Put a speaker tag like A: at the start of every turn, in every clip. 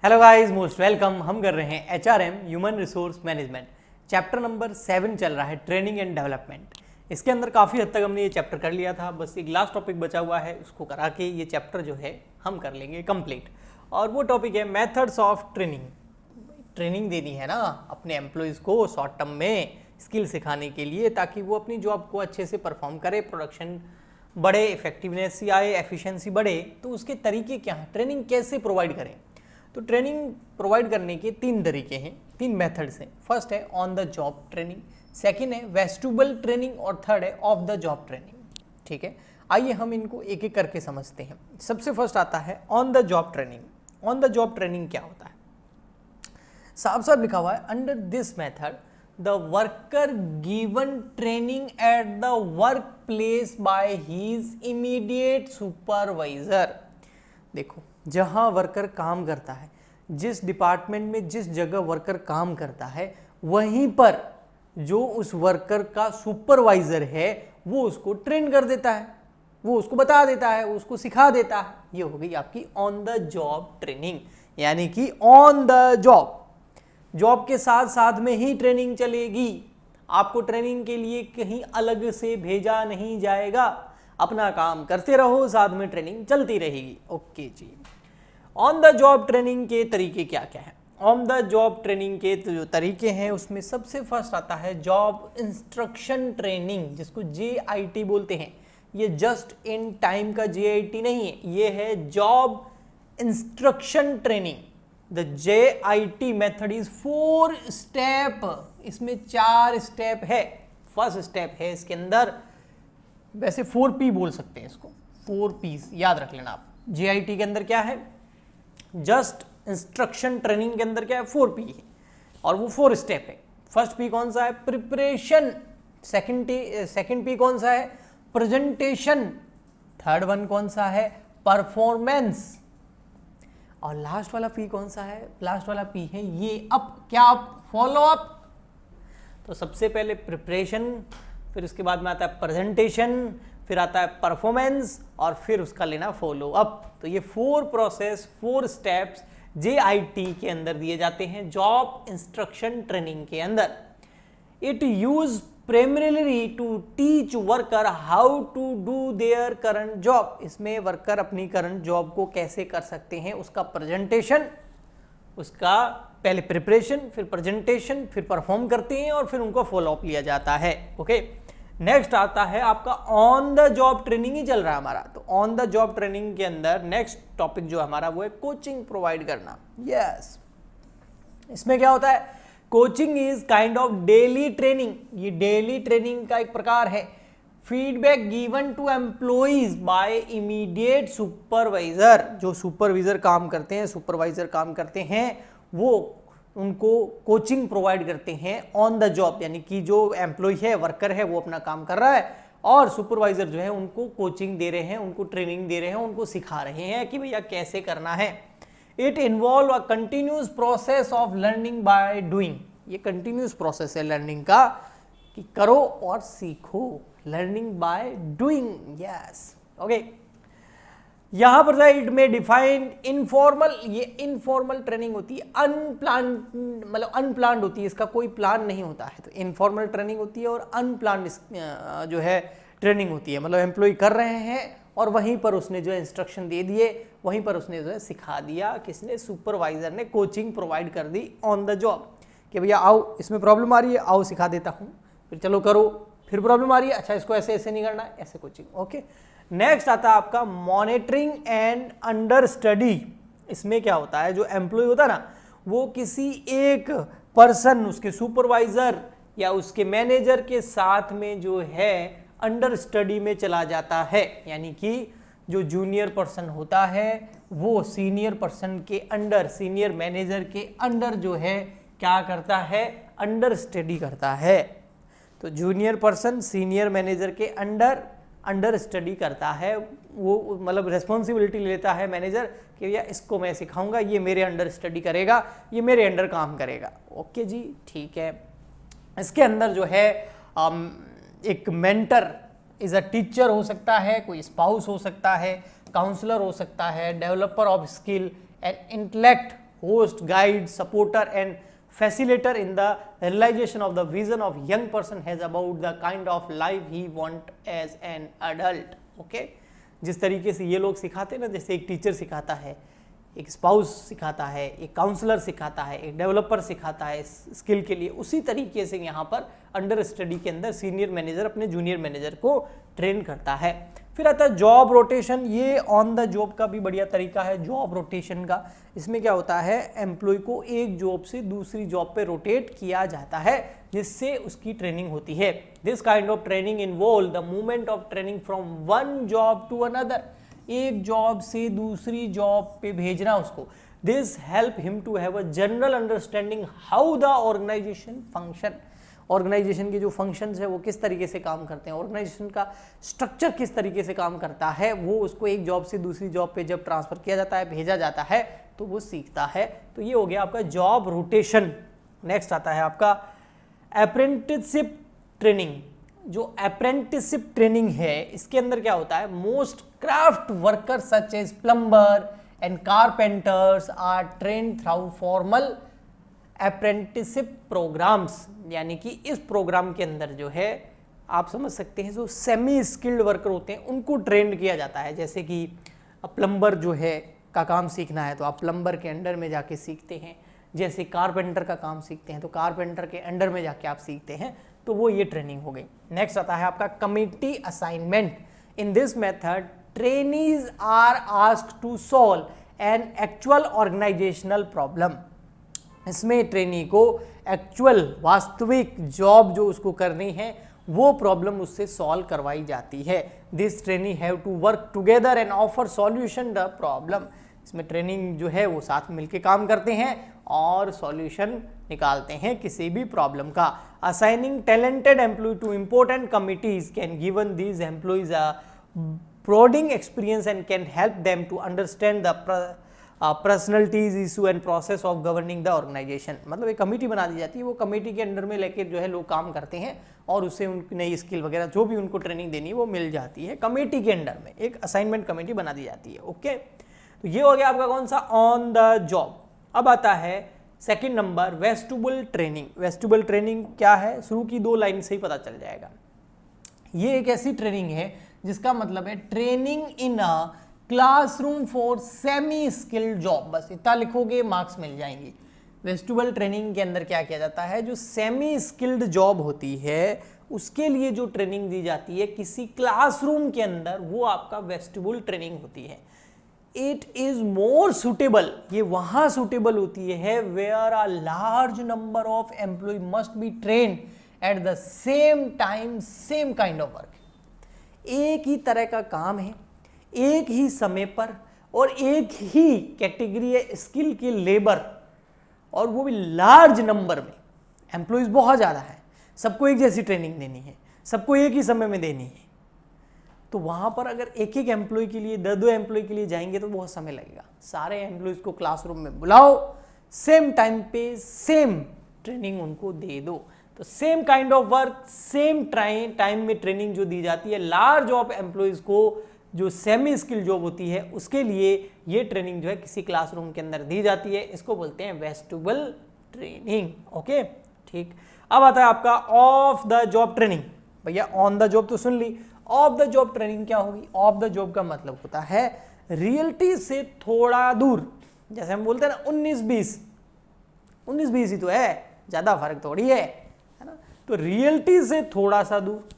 A: Hello guys, most welcome. हम कर रहे हैं HRM human resource management, chapter number 7 चल रहा है, ट्रेनिंग एंड डेवलपमेंट। इसके अंदर काफ़ी हद तक हमने ये चैप्टर कर लिया था, बस एक लास्ट टॉपिक बचा हुआ है, उसको करा के ये चैप्टर जो है हम कर लेंगे कंप्लीट। और वो टॉपिक है मेथड्स ऑफ ट्रेनिंग। ट्रेनिंग देनी है ना अपने एम्प्लॉयज़ को शॉर्ट टर्म में स्किल सिखाने के लिए, ताकि वो अपनी जॉब को अच्छे से परफॉर्म करे, प्रोडक्शन बढ़े, इफेक्टिवनेस आए, एफिशिएंसी बढ़े। तो उसके तरीके क्या हैं, ट्रेनिंग कैसे प्रोवाइड करें। तो ट्रेनिंग प्रोवाइड करने के 3 तरीके हैं, 3 मेथड्स हैं। फर्स्ट है on the job training, second है वेस्टिबल ट्रेनिंग और थर्ड है ऑफ द जॉब ट्रेनिंग। ठीक है, आइए हम इनको एक एक करके समझते हैं। सबसे फर्स्ट आता है on the job training. On the job training क्या होता है, साफ साफ लिखा हुआ है, under this method the worker given training at the work place by his immediate supervisor. देखो, जहां वर्कर काम करता है, जिस डिपार्टमेंट में जिस जगह वर्कर काम करता है, वहीं पर जो उस वर्कर का सुपरवाइजर है वो उसको ट्रेन कर देता है, वो उसको बता देता है, उसको सिखा देता है। ये हो गई आपकी ऑन द जॉब ट्रेनिंग, यानी कि ऑन द जॉब के साथ साथ में ही ट्रेनिंग चलेगी। आपको ट्रेनिंग के लिए कहीं अलग से भेजा नहीं जाएगा, अपना काम करते रहो, साथ में ट्रेनिंग चलती रहेगी। ओके जी, ऑन द जॉब ट्रेनिंग के तरीके क्या क्या है। ऑन द जॉब ट्रेनिंग के जो तरीके हैं उसमें सबसे फर्स्ट आता है जॉब इंस्ट्रक्शन ट्रेनिंग, जिसको JIT बोलते हैं। ये जस्ट इन टाइम का JIT नहीं है, ये है job instruction training. The JIT method is 4 step, इसमें 4 स्टेप है। फर्स्ट स्टेप है इसके अंदर, वैसे 4P बोल सकते हैं इसको, 4P याद रख लेना आप। JIT के अंदर क्या है, जस्ट इंस्ट्रक्शन ट्रेनिंग के अंदर क्या है, 4P है, और वो 4 स्टेप है। फर्स्ट P कौन सा है, प्रिपरेशन। सेकंड P कौन सा है, प्रेजेंटेशन। थर्ड वन कौन सा है, परफॉर्मेंस। और लास्ट वाला P कौन सा है, लास्ट वाला P है ये अप, क्या अप, फॉलो अप। तो सबसे पहले प्रिपरेशन, फिर उसके बाद में आता है प्रेजेंटेशन, फिर आता है परफॉर्मेंस, और फिर उसका लेना फॉलो अप। तो ये 4 प्रोसेस, 4 स्टेप्स JIT के अंदर दिए जाते हैं, जॉब इंस्ट्रक्शन ट्रेनिंग के अंदर। It use primarily to teach worker how to do their current job. इसमें वर्कर अपनी करंट जॉब को कैसे कर सकते हैं, उसका प्रेजेंटेशन, उसका पहले प्रिपरेशन, फिर प्रेजेंटेशन, फिर परफॉर्म करते हैं और फिर उनको फॉलो अप लिया जाता है। ओके, नेक्स्ट आता है आपका ऑन द जॉब ट्रेनिंग ही चल रहा है हमारा। तो ऑन द जॉब ट्रेनिंग के अंदर नेक्स्ट टॉपिक जो हमारा वो है कोचिंग प्रोवाइड करना। यस, इसमें क्या होता है, coaching is kind of daily training. ये डेली ट्रेनिंग का एक प्रकार है। Feedback given to employees by immediate supervisor. जो सुपरवाइजर काम करते हैं, सुपरवाइजर काम करते हैं, वो उनको कोचिंग प्रोवाइड करते हैं ऑन द जॉब, यानी कि जो एम्प्लॉय है, वर्कर है, वो अपना काम कर रहा है और सुपरवाइजर जो है उनको कोचिंग दे रहे हैं, उनको ट्रेनिंग दे रहे हैं, उनको सिखा रहे हैं कि भैया कैसे करना है। It involve a continuous process of learning by doing. ये कंटिन्यूस प्रोसेस है लर्निंग का, कि करो और सीखो, learning by doing. Yes, okay. यहां पर इट में डिफाइन इनफॉर्मल, ये इनफॉर्मल ट्रेनिंग होती है, अनप्लान, मतलब अनप्लान्ड होती है, इसका कोई प्लान नहीं होता है। तो इनफॉर्मल ट्रेनिंग होती है और अनप्लान्ड जो है ट्रेनिंग होती है, मतलब एम्प्लॉय कर रहे हैं और वहीं पर उसने जो इंस्ट्रक्शन दे दिए, वहीं पर उसने जो है सिखा दिया। किसने, सुपरवाइजर ने कोचिंग प्रोवाइड कर दी ऑन द जॉब, कि भैया आओ, इसमें प्रॉब्लम आ रही है, आओ सिखा देता हूँ, फिर चलो करो, फिर प्रॉब्लम आ रही है, अच्छा इसको ऐसे ऐसे नहीं करना, ऐसे कोचिंग। ओके, नेक्स्ट आता है आपका मॉनिटरिंग एंड अंडर स्टडी। इसमें क्या होता है, जो एम्प्लॉय होता है ना, वो किसी एक पर्सन, उसके सुपरवाइजर या उसके मैनेजर के साथ में जो है अंडर स्टडी में चला जाता है, यानी कि जो जूनियर पर्सन होता है वो सीनियर पर्सन के अंडर, सीनियर मैनेजर के अंडर जो है क्या करता है, अंडर स्टडी करता है। तो जूनियर पर्सन सीनियर मैनेजर के अंडर स्टडी करता है, वो मतलब रिस्पॉन्सिबिलिटी लेता है मैनेजर कि भैया इसको मैं सिखाऊंगा, ये मेरे अंडर स्टडी करेगा, ये मेरे अंडर काम करेगा। ओके जी, ठीक है। इसके अंदर जो है एक मेंटर इज अ टीचर हो सकता है, कोई स्पाउस हो सकता है, काउंसलर हो सकता है, developer of skill and intellect host, guide, supporter and facilitator in the realization of the vision of young person has about the kind of life he want as an adult. Okay? जिस तरीके से ये लोग सिखाते हैं ना, जैसे एक टीचर सिखाता है, एक स्पाउस सिखाता है, एक काउंसलर सिखाता है, एक डेवलपर सिखाता है स्किल के लिए, उसी तरीके से यहाँ पर अंडर स्टडी के अंदर सीनियर मैनेजर अपने जूनियर मैनेजर को ट्रेन करता है। फिर आता है जॉब रोटेशन। ये ऑन द जॉब का भी बढ़िया तरीका है जॉब रोटेशन का। इसमें क्या होता है, एम्प्लॉय को एक जॉब से दूसरी जॉब पे रोटेट किया जाता है जिससे उसकी ट्रेनिंग होती है। This kind of training involve the movement of training from one job to another, एक जॉब से दूसरी जॉब पे भेजना उसको। This help him to have a general understanding how the organization function, organization के जो फंक्शंस है वो किस तरीके से काम करते हैं, ऑर्गेनाइजेशन का स्ट्रक्चर किस तरीके से काम करता है, वो उसको एक जॉब से दूसरी जॉब पे जब ट्रांसफर किया जाता है, भेजा जाता है, तो वो सीखता है। तो ये हो गया आपका जॉब रोटेशन। नेक्स्ट आता है आपका अप्रेंटिसशिप ट्रेनिंग। जो अप्रेंटिसशिप ट्रेनिंग है इसके अंदर क्या होता है, most craft worker such as plumber and carpenters are trained through formal apprenticeship programmes. यानी कि इस प्रोग्राम के अंदर जो है आप समझ सकते हैं जो सेमी स्किल्ड वर्कर होते हैं उनको ट्रेंड किया जाता है। जैसे कि प्लम्बर जो है का काम सीखना है तो आप प्लम्बर के अंडर में जाके सीखते हैं, जैसे कारपेंटर का काम सीखते हैं तो कारपेंटर के अंडर में जाके आप सीखते हैं, तो वो ये ट्रेनिंग हो गई। नेक्स्ट आता है आपका committee assignment. In this method trainees are asked to solve an actual organizational problem. इसमें ट्रेनी को एक्चुअल वास्तविक जॉब जो उसको करनी है वो प्रॉब्लम उससे सॉल्व करवाई जाती है। This trainee have to work together and offer solution the problem. इसमें ट्रेनिंग जो है वो साथ मिलके काम करते हैं और सॉल्यूशन निकालते हैं किसी भी प्रॉब्लम का। Assigning talented employ to important committees can given these employees a broadening experience and can help them to understand the personalities, issue and process of governing the organization। मतलब एक कमेटी बना दी जाती है, वो कमेटी के under में लेके जो है लोग काम करते हैं और उससे उनकी नई स्किल वगैरह जो भी उनको ट्रेनिंग देनी है वो मिल जाती है कमेटी के अंडर में, एक असाइनमेंट कमेटी बना दी जाती है। ओके, तो ये हो गया आपका कौन सा, ऑन द जॉब। अब आता है second number vestibule training. Vestibule training क्या है, शुरू की 2 लाइन से ही पता चल जाएगा। ये एक ऐसी ट्रेनिंग है जिसका मतलब है training in a classroom for semi skilled job. बस इतना लिखोगे मार्क्स मिल जाएंगे। वेस्टिबुल ट्रेनिंग के अंदर क्या किया जाता है, जो सेमी स्किल्ड जॉब होती है उसके लिए जो ट्रेनिंग दी जाती है किसी क्लासरूम के अंदर, वो आपका वेस्टिबुल ट्रेनिंग होती है। इट इज मोर सुटेबल, ये वहां सुटेबल होती है where a large number of employ must be trained at the same time, same kind of work. एक ही तरह का काम है, एक ही समय पर और एक ही कैटेगरी स्किल के लेबर, और वो भी लार्ज नंबर में। एम्प्लॉइज बहुत ज़्यादा है, सबको एक जैसी ट्रेनिंग देनी है, सबको एक ही समय में देनी है, तो वहाँ पर अगर एक एक एम्प्लॉय के लिए 2 एम्प्लॉय के लिए जाएंगे तो बहुत समय लगेगा। सारे एम्प्लॉयज़ को क्लासरूम में बुलाओ, सेम टाइम पे सेम ट्रेनिंग उनको दे दो। तो same kind of work same time में ट्रेनिंग जो दी जाती है लार्ज ऑफ एम्प्लॉयज़ को, जो सेमी स्किल जॉब होती है उसके लिए ये ट्रेनिंग जो है किसी क्लासरूम के अंदर दी जाती है, इसको बोलते हैं वेस्टिबुल ट्रेनिंग। ओके, ठीक। अब आता है आपका ऑफ द जॉब ट्रेनिंग। भैया ऑन द जॉब तो सुन ली, ऑफ द जॉब ट्रेनिंग क्या होगी। ऑफ द जॉब का मतलब होता है रियलिटी से थोड़ा दूर। जैसे हम बोलते हैं ना 19-20, 19-20 ही तो है, ज्यादा फर्क थोड़ी है ना। तो रियलिटी से थोड़ा सा दूर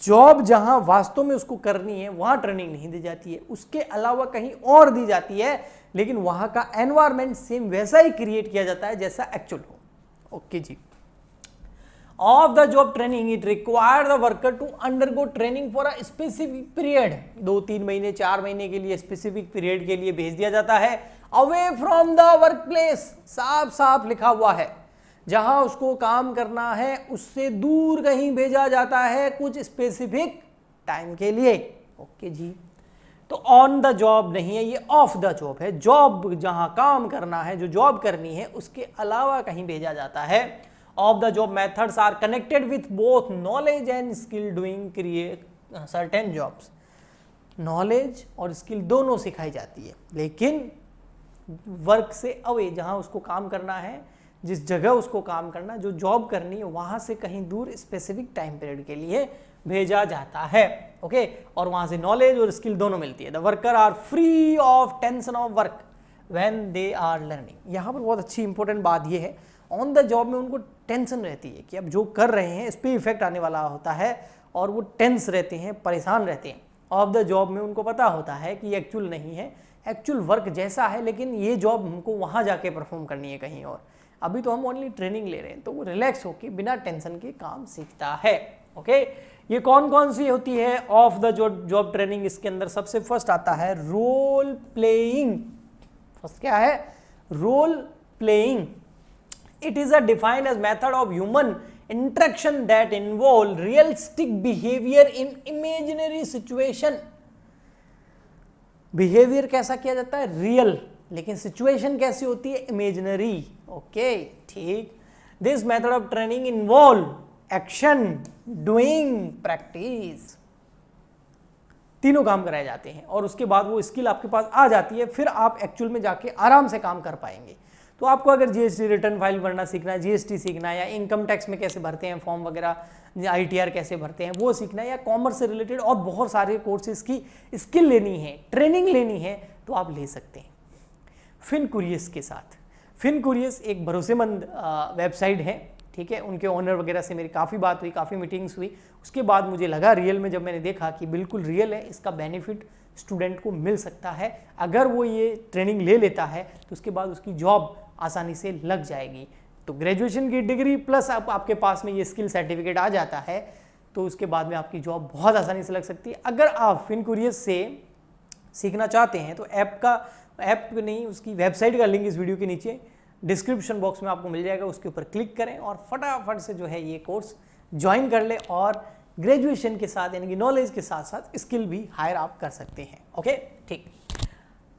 A: जॉब जहां वास्तव में उसको करनी है वहां ट्रेनिंग नहीं दी जाती है, उसके अलावा कहीं और दी जाती है, लेकिन वहां का एनवायरमेंट सेम वैसा ही क्रिएट किया जाता है जैसा एक्चुअल हो। ओके जी। Off the job training it require the worker to undergo training for a specific period. 2-3 महीने 4 महीने के लिए स्पेसिफिक पीरियड के लिए भेज दिया जाता है away from the work place. साफ साफ लिखा हुआ है, जहां उसको काम करना है उससे दूर कहीं भेजा जाता है कुछ स्पेसिफिक टाइम के लिए। ओके जी। तो ऑन द जॉब नहीं है, ये ऑफ द जॉब है। जॉब जहां काम करना है, जो जॉब करनी है उसके अलावा कहीं भेजा जाता है। Off the job methods are connected with both knowledge and skill doing create certain jobs. Knowledge और स्किल दोनों सिखाई जाती है, लेकिन वर्क से अवे, जहाँ उसको काम करना है, जिस जगह उसको काम करना, जो जॉब करनी है, वहाँ से कहीं दूर स्पेसिफिक टाइम पीरियड के लिए भेजा जाता है। ओके, और वहाँ से नॉलेज और स्किल दोनों मिलती है। The worker are free of tension of work when they are learning. यहाँ पर बहुत अच्छी इंपॉर्टेंट बात ये है, ऑन द जॉब में उनको टेंशन रहती है कि अब जो कर रहे हैं इस पर इफेक्ट आने वाला होता है, और वो टेंस रहते हैं, परेशान रहते हैं। ऑफ द जॉब में उनको पता होता है कि एक्चुअल नहीं है, एक्चुअल वर्क जैसा है, लेकिन ये जॉब हमको वहाँ जाके परफॉर्म करनी है कहीं और। अभी तो हम ओनली ट्रेनिंग ले रहे हैं, तो वो रिलैक्स होकर बिना टेंशन के काम सीखता है। ओके, ये कौन कौन सी होती है ऑफ द जॉब ट्रेनिंग? इसके अंदर सबसे फर्स्ट आता है रोल प्लेइंग। फर्स्ट क्या है? Role playing. It is a defined as method of human interaction that involve realistic behaviour in imaginary situation. Behaviour कैसा किया जाता है? रियल, लेकिन सिचुएशन कैसी होती है? इमेजिनरी। ओके, ठीक। This method of training involve action, doing, practice, तीनों काम कराए जाते हैं, और उसके बाद वो स्किल आपके पास आ जाती है, फिर आप एक्चुअल में जाके आराम से काम कर पाएंगे। तो आपको अगर जीएसटी रिटर्न फाइल भरना सीखना है, जीएसटी सीखना है, या इनकम टैक्स में कैसे भरते हैं फॉर्म वगैरह, आईटीआर कैसे भरते हैं वो सीखना है, या कॉमर्स से रिलेटेड और बहुत सारे कोर्सेज की स्किल लेनी है, ट्रेनिंग लेनी है, तो आप ले सकते हैं फिनकुरियस के साथ। फिनकुरियस एक भरोसेमंद वेबसाइट है, ठीक है। उनके ओनर वगैरह से मेरी काफ़ी बात हुई, काफ़ी मीटिंग्स हुई, उसके बाद मुझे लगा रियल में, जब मैंने देखा कि बिल्कुल रियल है, इसका बेनिफिट स्टूडेंट को मिल सकता है। अगर वो ये ट्रेनिंग ले लेता है तो उसके बाद उसकी जॉब आसानी से लग जाएगी। तो ग्रेजुएशन की डिग्री प्लस आपके पास में ये स्किल सर्टिफिकेट आ जाता है, तो उसके बाद में आपकी जॉब बहुत आसानी से लग सकती है। अगर आप फिनकुरियस से सीखना चाहते हैं तो ऐप नहीं, उसकी वेबसाइट का लिंक इस वीडियो के नीचे डिस्क्रिप्शन बॉक्स में आपको मिल जाएगा, उसके ऊपर क्लिक करें और फटाफट से जो है ये कोर्स ज्वाइन कर ले, और ग्रेजुएशन के साथ यानी कि नॉलेज के साथ साथ स्किल भी हायर आप कर सकते हैं। ओके, ठीक।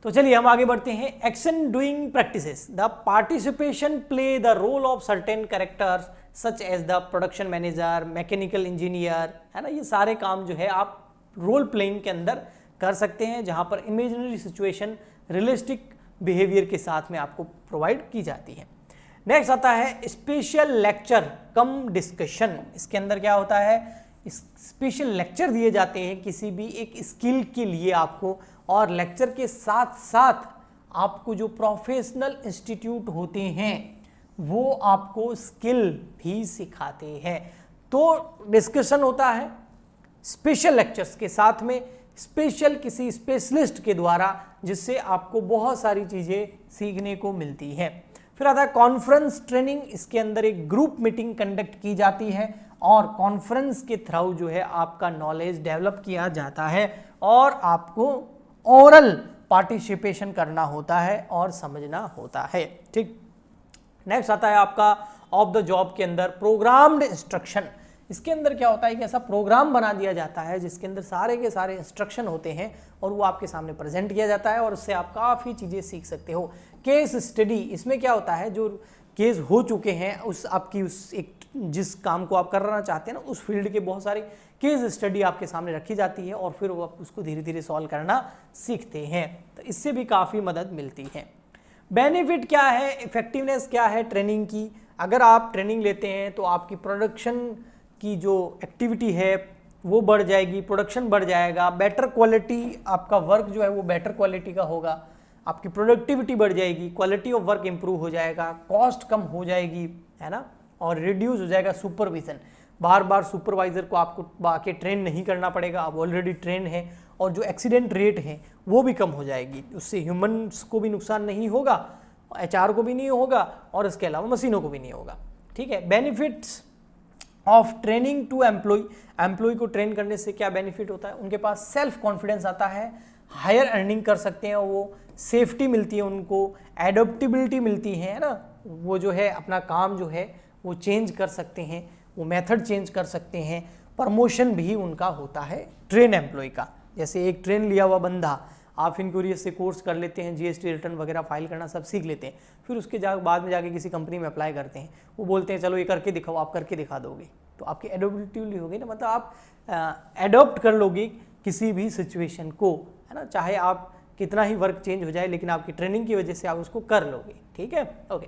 A: तो चलिए हम आगे बढ़ते हैं। Action doing practices. The participation play the role of certain characters such as the production manager, mechanical engineer, है ना। ये सारे काम जो है आप रोल प्लेइंग के अंदर कर सकते हैं, जहां पर इमेजिनरी सिचुएशन रियलिस्टिक बिहेवियर के साथ में आपको प्रोवाइड की जाती है। नेक्स्ट आता है स्पेशल लेक्चर कम डिस्कशन। इसके अंदर क्या होता है? स्पेशल लेक्चर दिए जाते हैं किसी भी एक स्किल के लिए आपको, और लेक्चर के साथ साथ आपको जो प्रोफेशनल इंस्टीट्यूट होते हैं वो आपको स्किल भी सिखाते हैं। तो डिस्कशन होता है स्पेशल लेक्चर्स के साथ में, स्पेशल किसी स्पेशलिस्ट के द्वारा, जिससे आपको बहुत सारी चीज़ें सीखने को मिलती है। फिर आता है कॉन्फ्रेंस ट्रेनिंग। इसके अंदर एक ग्रुप मीटिंग कंडक्ट की जाती है, और कॉन्फ्रेंस के थ्रू जो है आपका नॉलेज डेवलप किया जाता है, और आपको ओरल पार्टिसिपेशन करना होता है और समझना होता है, ठीक। नेक्स्ट आता है आपका ऑफ द जॉब के अंदर प्रोग्राम्ड इंस्ट्रक्शन। इसके अंदर क्या होता है कि ऐसा प्रोग्राम बना दिया जाता है जिसके अंदर सारे के सारे इंस्ट्रक्शन होते हैं, और वो आपके सामने प्रेजेंट किया जाता है, और उससे आप काफ़ी चीज़ें सीख सकते हो। केस स्टडी, इसमें क्या होता है, जो केस हो चुके हैं उस आपकी उस एक जिस काम को आप करना चाहते हैं ना, उस फील्ड के बहुत सारी केस स्टडी आपके सामने रखी जाती है, और फिर वो आप उसको धीरे धीरे सॉल्व करना सीखते हैं। तो इससे भी काफ़ी मदद मिलती है। बेनिफिट क्या है, इफेक्टिवनेस क्या है ट्रेनिंग की? अगर आप ट्रेनिंग लेते हैं तो आपकी प्रोडक्शन की जो एक्टिविटी है वो बढ़ जाएगी, प्रोडक्शन बढ़ जाएगा, बेटर क्वालिटी, आपका वर्क जो है वो बेटर क्वालिटी का होगा, आपकी प्रोडक्टिविटी बढ़ जाएगी, क्वालिटी ऑफ वर्क इंप्रूव हो जाएगा, कॉस्ट कम हो जाएगी, है ना, और रिड्यूस हो जाएगा सुपरविजन। बार बार सुपरवाइजर को आपको आके ट्रेन नहीं करना पड़ेगा, आप ऑलरेडी ट्रेन है, और जो एक्सीडेंट रेट है वो भी कम हो जाएगी। उससे ह्यूमन्स को भी नुकसान नहीं होगा, एचआर को भी नहीं होगा, और इसके अलावा मशीनों को भी नहीं होगा, ठीक है। Benefits of training to employ को ट्रेन करने से क्या बेनिफिट होता है? उनके पास सेल्फ कॉन्फिडेंस आता है, हायर अर्निंग कर सकते हैं वो, सेफ्टी मिलती है उनको, एडोप्टेबिलिटी मिलती है ना, वो जो है अपना काम जो है वो चेंज कर सकते हैं, वो मेथड चेंज कर सकते हैं, प्रमोशन भी उनका होता है ट्रेन एम्प्लॉय का। जैसे एक ट्रेन लिया हुआ बंदा, आप फिनकुरियस से कोर्स कर लेते हैं, जीएसटी रिटर्न वगैरह फाइल करना सब सीख लेते हैं, फिर उसके बाद में जाके किसी कंपनी में अप्लाई करते हैं, वो बोलते हैं चलो ये करके दिखाओ, आप करके दिखा दोगे, तो आपकी एडोप्टेबिलिटी होगी ना, मतलब आप एडोप्ट कर लोगे किसी भी सिचुएशन को, है ना। चाहे आप कितना ही वर्क चेंज हो जाए, लेकिन आपकी ट्रेनिंग की वजह से आप उसको कर लोगे। ठीक है, ओके।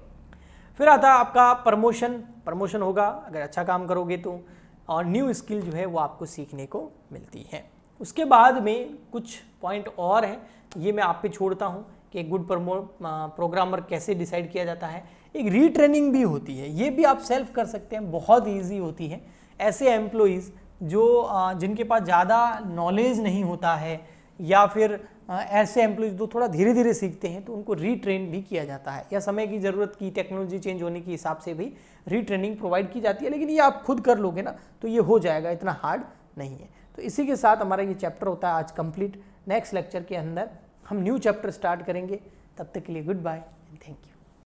A: फिर आता है आपका प्रमोशन होगा अगर अच्छा काम करोगे तो, और न्यू स्किल जो है वो आपको सीखने को मिलती है। उसके बाद में कुछ पॉइंट और हैं, ये मैं आप पे छोड़ता हूँ कि एक गुड प्रोग्रामर कैसे डिसाइड किया जाता है। एक रीट्रेनिंग भी होती है, ये भी आप सेल्फ कर सकते हैं, बहुत ईजी होती है। ऐसे एम्प्लॉइज़ जो जिनके पास ज़्यादा नॉलेज नहीं होता है, या फिर ऐसे एम्प्लॉइज़ जो थोड़ा धीरे धीरे सीखते हैं, तो उनको रीट्रेन भी किया जाता है, या समय की ज़रूरत की टेक्नोलॉजी चेंज होने के हिसाब से भी रीट्रेनिंग प्रोवाइड की जाती है। लेकिन ये आप खुद कर लोगे ना तो ये हो जाएगा, इतना हार्ड नहीं है। तो इसी के साथ हमारा ये चैप्टर होता है आज कंप्लीट। नेक्स्ट लेक्चर के अंदर हम न्यू चैप्टर स्टार्ट करेंगे। तब तक के लिए good bye and thank you.